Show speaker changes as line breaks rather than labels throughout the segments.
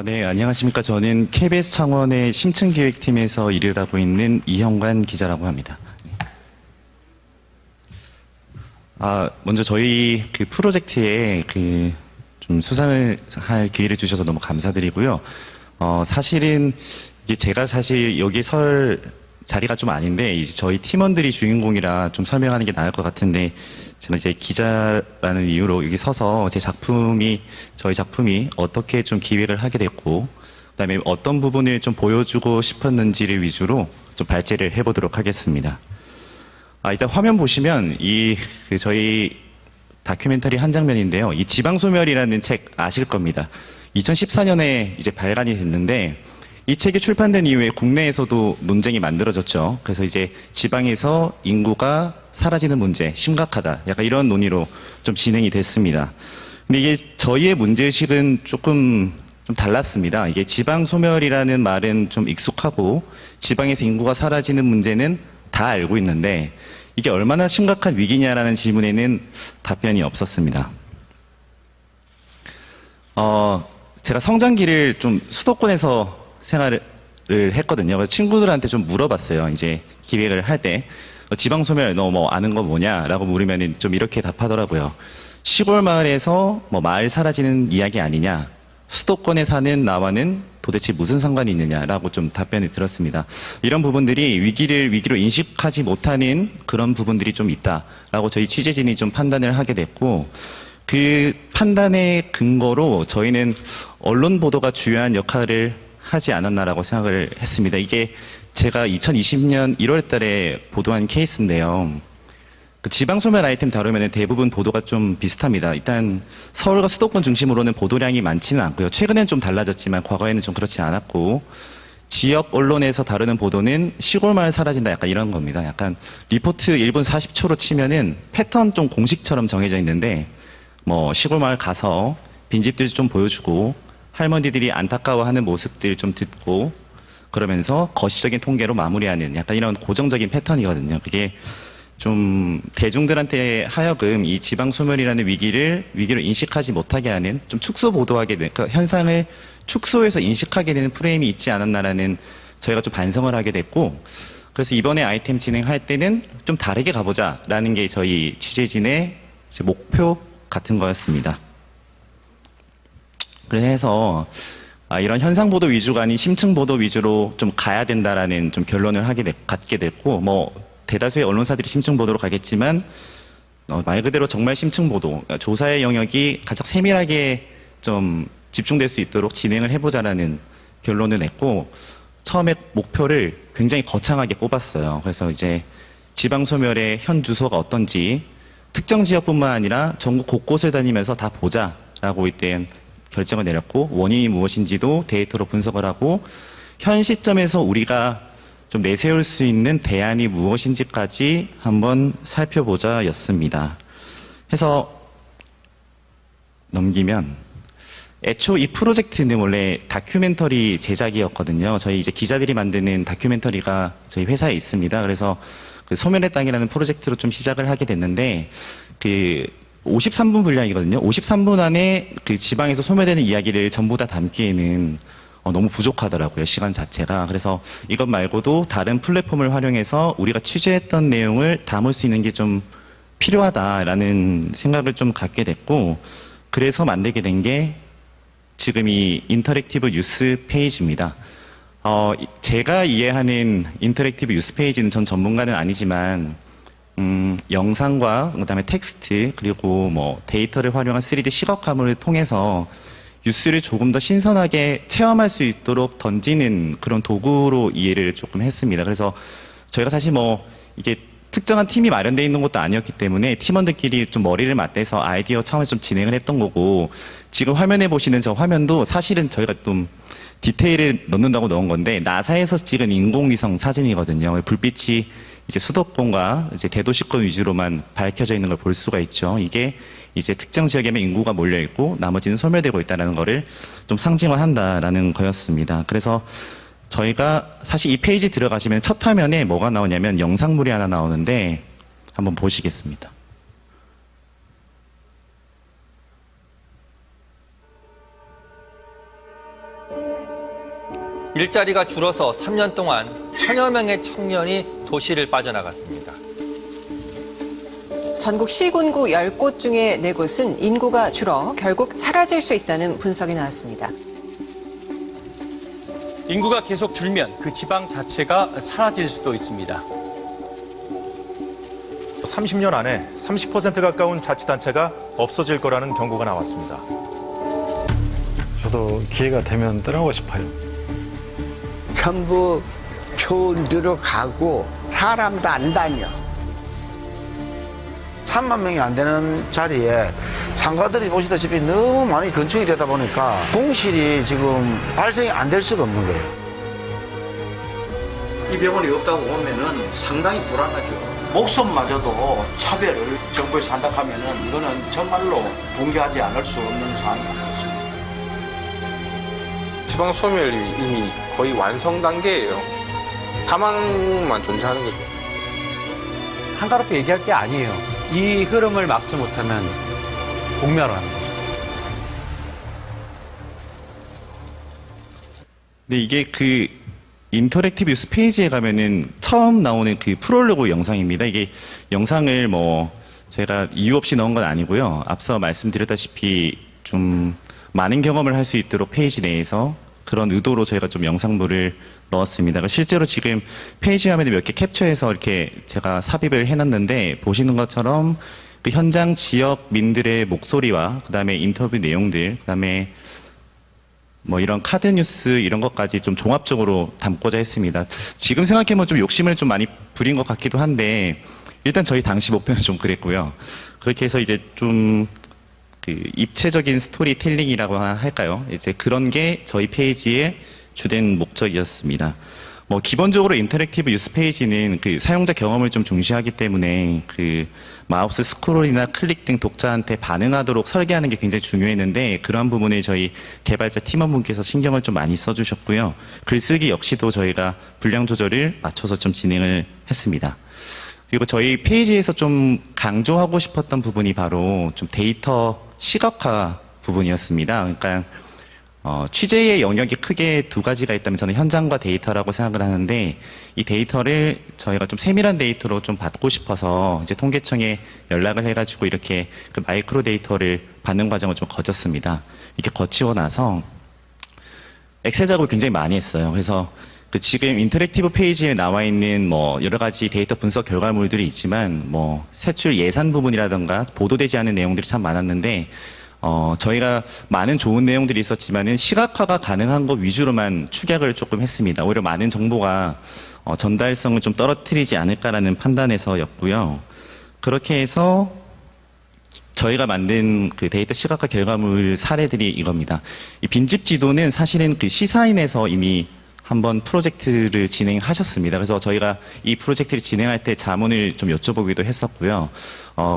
네, 안녕하십니까. 저는 KBS 창원의 심층기획팀에서 일을 하고 있는 이형관 기자라고 합니다. 먼저 저희 그 프로젝트에 좀 수상을 할 기회를 주셔서 너무 감사드리고요. 사실은 이게 제가 사실 여기 설 자리가 좀 아닌데, 이제 저희 팀원들이 주인공이라 좀 설명하는 게 나을 것 같은데, 제가 이제 기자라는 이유로 여기 서서 저희 작품이 어떻게 좀 기획을 하게 됐고, 그다음에 어떤 부분을 좀 보여주고 싶었는지를 위주로 좀 발제를 해보도록 하겠습니다. 일단 화면 보시면 저희 다큐멘터리 한 장면인데요. 이 지방소멸이라는 책 아실 겁니다. 2014년에 이제 발간이 됐는데, 이 책이 출판된 이후에 국내에서도 논쟁이 만들어졌죠. 그래서 이제 지방에서 인구가 사라지는 문제 심각하다, 약간 이런 논의로 좀 진행이 됐습니다. 근데 이게 저희의 문제의식은 조금 좀 달랐습니다. 이게 지방소멸이라는 말은 좀 익숙하고 지방에서 인구가 사라지는 문제는 다 알고 있는데, 이게 얼마나 심각한 위기냐라는 질문에는 답변이 없었습니다. 제가 성장기를 좀 수도권에서 생활을 했거든요. 그래서 친구들한테 좀 물어봤어요. 이제 기획을 할 때 지방소멸 너 뭐 아는 거 뭐냐라고 물으면 좀 이렇게 답하더라고요. 시골 마을에서 뭐 마을 사라지는 이야기 아니냐, 수도권에 사는 나와는 도대체 무슨 상관이 있느냐라고 좀 답변을 들었습니다. 이런 부분들이 위기로 인식하지 못하는 그런 부분들이 좀 있다라고 저희 취재진이 좀 판단을 하게 됐고, 그 판단의 근거로 저희는 언론 보도가 주요한 역할을 하지 않았나라고 생각을 했습니다. 이게 제가 2020년 1월 달에 보도한 케이스인데요. 그 지방소멸 아이템 다루면 대부분 보도가 좀 비슷합니다. 일단 서울과 수도권 중심으로는 보도량이 많지는 않고요. 최근엔 좀 달라졌지만 과거에는 좀 그렇지 않았고, 지역 언론에서 다루는 보도는 시골 마을 사라진다, 약간 이런 겁니다. 약간 리포트 1분 40초로 치면은 패턴 좀 공식처럼 정해져 있는데, 뭐 시골 마을 가서 빈집들 좀 보여주고 할머니들이 안타까워하는 모습들 좀 듣고 그러면서 거시적인 통계로 마무리하는 약간 이런 고정적인 패턴이거든요. 그게 좀 대중들한테 하여금 이 지방소멸이라는 위기로 인식하지 못하게 하는, 좀 축소 보도하게 되는, 그러니까 현상을 축소해서 인식하게 되는 프레임이 있지 않았나라는 저희가 좀 반성을 하게 됐고, 그래서 이번에 아이템 진행할 때는 좀 다르게 가보자라는 게 저희 취재진의 목표 같은 거였습니다. 그래서 이런 현상 보도 위주가 아닌 심층 보도 위주로 좀 가야 된다라는 좀 결론을 갖게 됐고, 뭐 대다수의 언론사들이 심층 보도로 가겠지만 말 그대로 정말 심층 보도, 조사의 영역이 가장 세밀하게 좀 집중될 수 있도록 진행을 해보자라는 결론을 냈고, 처음에 목표를 굉장히 거창하게 뽑았어요. 그래서 이제 지방소멸의 현 주소가 어떤지 특정 지역뿐만 아니라 전국 곳곳을 다니면서 다 보자라고 이때 결정을 내렸고, 원인이 무엇인지도 데이터로 분석을 하고 현 시점에서 우리가 좀 내세울 수 있는 대안이 무엇인지까지 한번 살펴보자였습니다. 해서 넘기면, 애초 이 프로젝트는 원래 다큐멘터리 제작이었거든요. 저희 이제 기자들이 만드는 다큐멘터리가 저희 회사에 있습니다. 그래서 그 소멸의 땅이라는 프로젝트로 좀 시작을 하게 됐는데, 53분 분량이거든요. 53분 안에 그 지방에서 소멸되는 이야기를 전부 다 담기에는 너무 부족하더라고요, 시간 자체가. 그래서 이것 말고도 다른 플랫폼을 활용해서 우리가 취재했던 내용을 담을 수 있는 게 좀 필요하다라는 생각을 좀 갖게 됐고, 그래서 만들게 된 게 지금 이 인터랙티브 뉴스 페이지입니다. 제가 이해하는 인터랙티브 뉴스 페이지는, 전 전문가는 아니지만 영상과 그다음에 텍스트 그리고 뭐 데이터를 활용한 3D 시각화물을 통해서 뉴스를 조금 더 신선하게 체험할 수 있도록 던지는 그런 도구로 이해를 조금 했습니다. 그래서 저희가 사실 뭐 이게 특정한 팀이 마련되어 있는 것도 아니었기 때문에 팀원들끼리 좀 머리를 맞대서 아이디어 차원에서 좀 진행을 했던 거고, 지금 화면에 보시는 저 화면도 사실은 저희가 좀 디테일을 넣는다고 넣은 건데, 나사에서 찍은 인공위성 사진이거든요. 불빛이 이제 수도권과 이제 대도시권 위주로만 밝혀져 있는 걸 볼 수가 있죠. 이게 이제 특정 지역에만 인구가 몰려 있고 나머지는 소멸되고 있다는 거를 좀 상징화한다라는 거였습니다. 그래서 저희가 사실 이 페이지 들어가시면 첫 화면에 뭐가 나오냐면 영상물이 하나 나오는데 한번 보시겠습니다.
일자리가 줄어서 3년 동안 1000여 명의 청년이 도시를 빠져나갔습니다.
전국 시군구 10곳 중에 4곳은 인구가 줄어 결국 사라질 수 있다는 분석이 나왔습니다.
인구가 계속 줄면 그 지방 자체가 사라질 수도 있습니다.
30년 안에 30% 가까운 자치단체가 없어질 거라는 경고가 나왔습니다.
저도 기회가 되면 떠나고 싶어요.
전부 초원으로 가고 사람도 안 다녀.
3만 명이 안 되는 자리에 상가들이 보시다시피 너무 많이 건축이 되다 보니까 공실이 지금 발생이 안 될 수가 없는 거예요.
이 병원이 없다고 보면은 상당히 불안하죠. 목숨마저도 차별을 정부에서 한다 하면은 이거는 정말로 동의하지 않을 수 없는 사안인 것 같습니다.
지방 소멸이 이미 거의 완성 단계예요. 사망만 존재하는 거죠.
한가롭게 얘기할 게 아니에요. 이 흐름을 막지 못하면 공멸하는 거죠.
근데 이게 그 인터랙티브 뉴스 페이지에 가면은 처음 나오는 그 프롤로그 영상입니다. 이게 영상을 뭐 제가 이유 없이 넣은 건 아니고요. 앞서 말씀드렸다시피 좀 많은 경험을 할 수 있도록 페이지 내에서 그런 의도로 저희가 좀 영상물을 넣었습니다. 실제로 지금 페이지 화면에 몇 개 캡처해서 이렇게 제가 삽입을 해놨는데 보시는 것처럼 그 현장 지역민들의 목소리와 그다음에 인터뷰 내용들, 그다음에 뭐 이런 카드 뉴스 이런 것까지 좀 종합적으로 담고자 했습니다. 지금 생각해보면 좀 욕심을 좀 많이 부린 것 같기도 한데 일단 저희 당시 목표는 좀 그랬고요. 그렇게 해서 이제 좀 그 입체적인 스토리텔링이라고 할까요? 이제 그런 게 저희 페이지의 주된 목적이었습니다. 뭐 기본적으로 인터랙티브 뉴스 페이지는 그 사용자 경험을 좀 중시하기 때문에 그 마우스 스크롤이나 클릭 등 독자한테 반응하도록 설계하는 게 굉장히 중요했는데 그러한 부분에 저희 개발자 팀원분께서 신경을 좀 많이 써주셨고요. 글쓰기 역시도 저희가 분량 조절을 맞춰서 좀 진행을 했습니다. 그리고 저희 페이지에서 좀 강조하고 싶었던 부분이 바로 좀 데이터 시각화 부분이었습니다. 그러니까 취재의 영역이 크게 두 가지가 있다면 저는 현장과 데이터라고 생각을 하는데 이 데이터를 저희가 좀 세밀한 데이터로 좀 받고 싶어서 이제 통계청에 연락을 해가지고 이렇게 그 마이크로 데이터를 받는 과정을 좀 거쳤습니다. 이렇게 거치고 나서 엑셀 작업을 굉장히 많이 했어요. 그래서 그 지금 인터랙티브 페이지에 나와 있는 뭐 여러 가지 데이터 분석 결과물들이 있지만 뭐 세출 예산 부분이라든가 보도되지 않은 내용들이 참 많았는데 저희가 많은 좋은 내용들이 있었지만은 시각화가 가능한 것 위주로만 축약을 조금 했습니다. 오히려 많은 정보가 전달성을 좀 떨어뜨리지 않을까라는 판단에서였고요. 그렇게 해서 저희가 만든 그 데이터 시각화 결과물 사례들이 이겁니다. 이 빈집 지도는 사실은 그 시사인에서 이미 한번 프로젝트를 진행하셨습니다. 그래서 저희가 이 프로젝트를 진행할 때 자문을 좀 여쭤보기도 했었고요.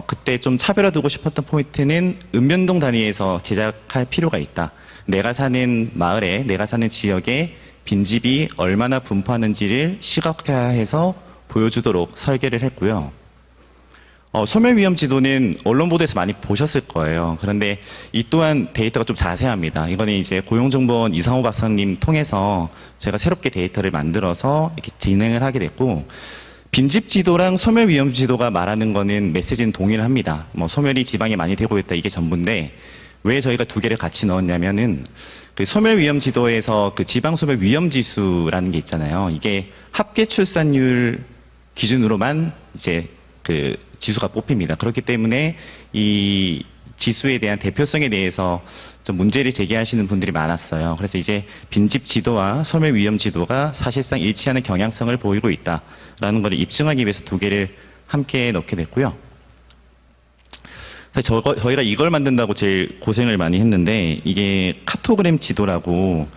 그때 좀 차별화 두고 싶었던 포인트는 읍면동 단위에서 제작할 필요가 있다. 내가 사는 마을에, 내가 사는 지역에 빈집이 얼마나 분포하는지를 시각화해서 보여주도록 설계를 했고요. 소멸 위험 지도는 언론 보도에서 많이 보셨을 거예요. 그런데 이 또한 데이터가 좀 자세합니다. 이거는 이제 고용정보원 이상호 박사님 통해서 제가 새롭게 데이터를 만들어서 이렇게 진행을 하게 됐고, 빈집 지도랑 소멸 위험 지도가 말하는 거는 메시지는 동일합니다. 뭐 소멸이 지방에 많이 되고 있다, 이게 전부인데 왜 저희가 두 개를 같이 넣었냐면은 그 소멸 위험 지도에서 그 지방 소멸 위험 지수라는 게 있잖아요. 이게 합계 출산율 기준으로만 이제 그 지수가 뽑힙니다. 그렇기 때문에 이 지수에 대한 대표성에 대해서 좀 문제를 제기하시는 분들이 많았어요. 그래서 이제 빈집 지도와 소멸 위험 지도가 사실상 일치하는 경향성을 보이고 있다라는 것을 입증하기 위해서 두 개를 함께 넣게 됐고요. 사실 저희가 이걸 만든다고 제일 고생을 많이 했는데 이게 카토그램 지도라고,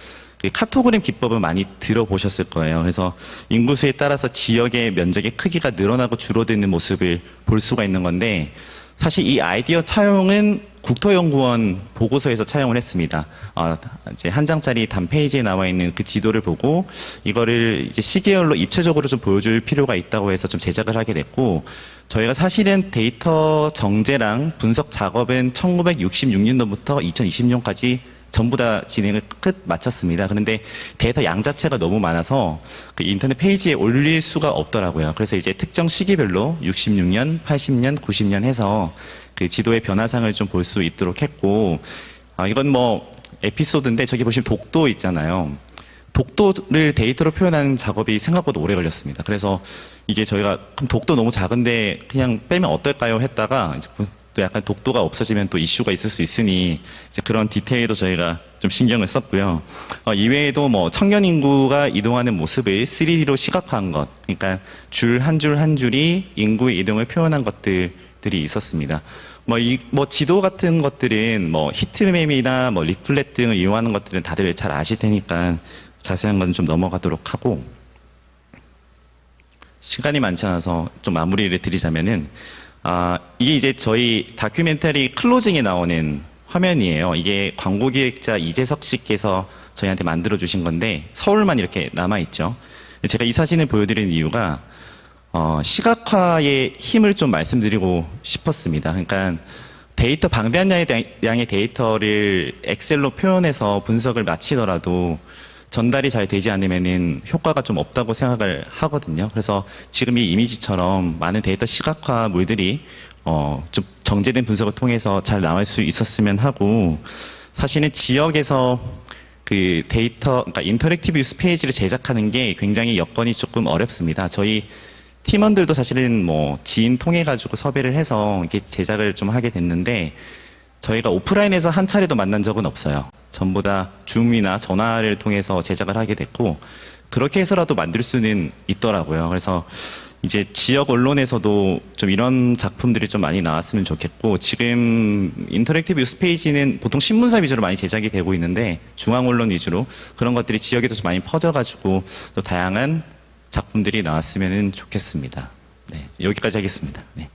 카토그램 기법은 많이 들어보셨을 거예요. 그래서 인구수에 따라서 지역의 면적의 크기가 늘어나고 줄어드는 모습을 볼 수가 있는 건데, 사실 이 아이디어 차용은 국토연구원 보고서에서 차용을 했습니다. 이제 한 장짜리 단페이지에 나와 있는 그 지도를 보고 이거를 이제 시계열로 입체적으로 좀 보여줄 필요가 있다고 해서 좀 제작을 하게 됐고, 저희가 사실은 데이터 정제랑 분석 작업은 1966년도부터 2020년까지 전부 다 진행을 끝 마쳤습니다. 그런데 데이터 양 자체가 너무 많아서 그 인터넷 페이지에 올릴 수가 없더라고요. 그래서 이제 특정 시기별로 66년, 80년, 90년 해서 그 지도의 변화상을 좀 볼 수 있도록 했고, 이건 뭐 에피소드인데 저기 보시면 독도 있잖아요. 독도를 데이터로 표현하는 작업이 생각보다 오래 걸렸습니다. 그래서 이게 저희가 그럼 독도 너무 작은데 그냥 빼면 어떨까요? 했다가 이제 또 약간 독도가 없어지면 또 이슈가 있을 수 있으니 이제 그런 디테일도 저희가 좀 신경을 썼고요. 이외에도 뭐 청년 인구가 이동하는 모습을 3D로 시각화한 것, 그러니까 줄 한 줄 한 줄이 인구의 이동을 표현한 것들이 있었습니다. 뭐 지도 같은 것들은 뭐 히트맵이나 뭐 리플렛 등을 이용하는 것들은 다들 잘 아실 테니까 자세한 건 좀 넘어가도록 하고, 시간이 많지 않아서 좀 마무리를 드리자면은, 이게 이제 저희 다큐멘터리 클로징에 나오는 화면이에요. 이게 광고기획자 이재석 씨께서 저희한테 만들어주신 건데, 서울만 이렇게 남아있죠. 제가 이 사진을 보여드리는 이유가, 시각화의 힘을 좀 말씀드리고 싶었습니다. 그러니까 데이터, 방대한 양의 데이터를 엑셀로 표현해서 분석을 마치더라도 전달이 잘 되지 않으면은 효과가 좀 없다고 생각을 하거든요. 그래서 지금 이 이미지처럼 많은 데이터 시각화물들이 좀 정제된 분석을 통해서 잘 나올 수 있었으면 하고, 사실은 지역에서 그 데이터, 그러니까 인터랙티브 뉴스 페이지를 제작하는 게 굉장히 여건이 조금 어렵습니다. 저희 팀원들도 사실은 뭐 지인 통해 가지고 섭외를 해서 이렇게 제작을 좀 하게 됐는데, 저희가 오프라인에서 한 차례도 만난 적은 없어요. 전부 다 줌이나 전화를 통해서 제작을 하게 됐고, 그렇게 해서라도 만들 수는 있더라고요. 그래서 이제 지역 언론에서도 좀 이런 작품들이 좀 많이 나왔으면 좋겠고, 지금 인터랙티브 뉴스 페이지는 보통 신문사 위주로 많이 제작이 되고 있는데, 중앙 언론 위주로 그런 것들이 지역에도 좀 많이 퍼져가지고 또 다양한 작품들이 나왔으면 좋겠습니다. 네, 여기까지 하겠습니다. 네.